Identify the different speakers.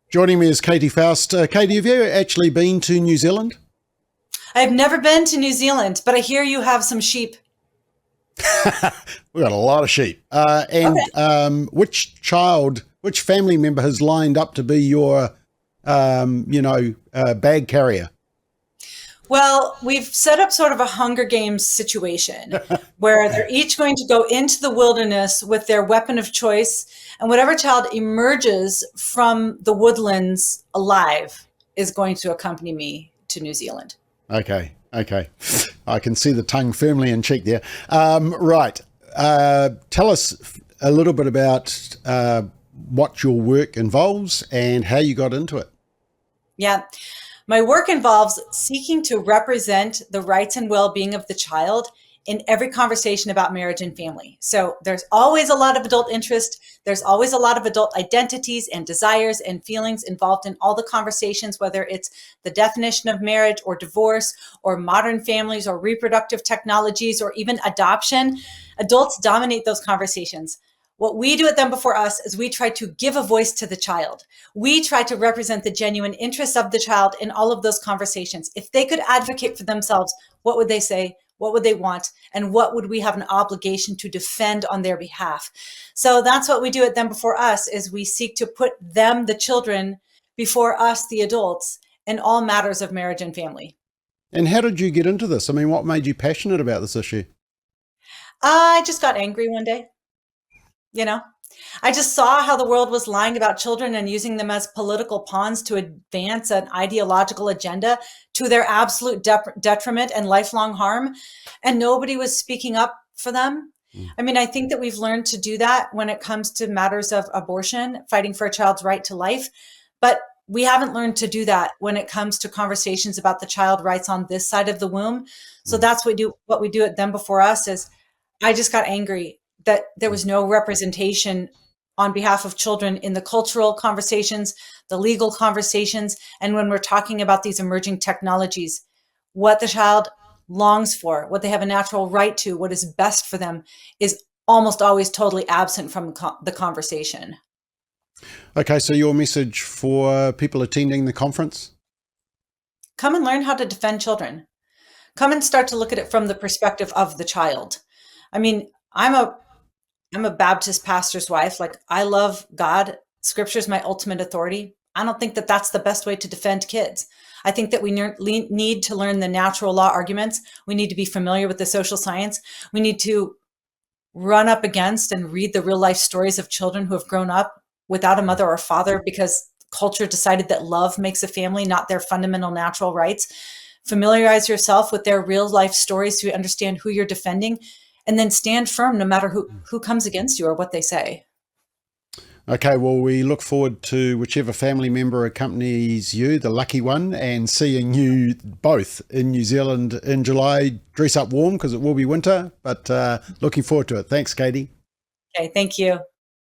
Speaker 1: Joining me is Katy Faust. Katy, have you actually been to New Zealand?
Speaker 2: I've never been to New Zealand, but I hear you have some sheep.
Speaker 1: We've got a lot of sheep. And
Speaker 2: Okay.
Speaker 1: which family member has lined up to be your, bag carrier?
Speaker 2: Well, we've set up sort of a Hunger Games situation where they're each going to go into the wilderness with their weapon of choice, and whatever child emerges from the woodlands alive is going to accompany me to New Zealand.
Speaker 1: Okay. I can see the tongue firmly in cheek there. Right. Tell us a little bit about what your work involves and how you got into it.
Speaker 2: Yeah. My work involves seeking to represent the rights and well-being of the child in every conversation about marriage and family. So there's always a lot of adult interest. There's always a lot of adult identities and desires and feelings involved in all the conversations, whether it's the definition of marriage or divorce or modern families or reproductive technologies or even adoption. Adults dominate those conversations. What we do at Them Before Us is we try to give a voice to the child. We try to represent the genuine interests of the child in all of those conversations. If they could advocate for themselves, what would they say? What would they want? And what would we have an obligation to defend on their behalf? So that's what we do at Them Before Us is we seek to put them, the children, before us, the adults, in all matters of marriage and family.
Speaker 1: And how did you get into this? I mean, what made you passionate about this issue?
Speaker 2: I just got angry one day. You know, I just saw how the world was lying about children and using them as political pawns to advance an ideological agenda to their absolute detriment and lifelong harm. And nobody was speaking up for them.
Speaker 1: Mm.
Speaker 2: I mean, I think that we've learned to do that when it comes to matters of abortion, fighting for a child's right to life. But we haven't learned to do that when it comes to conversations about the child rights on this side of the womb. So
Speaker 1: Mm.
Speaker 2: that's what we do at Them Before Us is I just got angry that there was no representation on behalf of children in the cultural conversations, the legal conversations, and when we're talking about these emerging technologies, what the child longs for, what they have a natural right to, what is best for them is almost always totally absent from the conversation.
Speaker 1: Okay, so your message for people attending the conference?
Speaker 2: Come and learn how to defend children. Come and start to look at it from the perspective of the child. I mean, I'm a Baptist pastor's wife. Like, I love God. Scripture is my ultimate authority. I don't think that that's the best way to defend kids. I think that we need to learn the natural law arguments. We need to be familiar with the social science. We need to run up against and read the real life stories of children who have grown up without a mother or father because culture decided that love makes a family, not their fundamental natural rights. Familiarize yourself with their real life stories to understand who you're defending, and then stand firm no matter who comes against you or what they say.
Speaker 1: Okay, well, we look forward to whichever family member accompanies you, the lucky one, and seeing you both in New Zealand in July. Dress up warm because it will be winter, but looking forward to it. Thanks, Katy.
Speaker 2: Okay, thank you.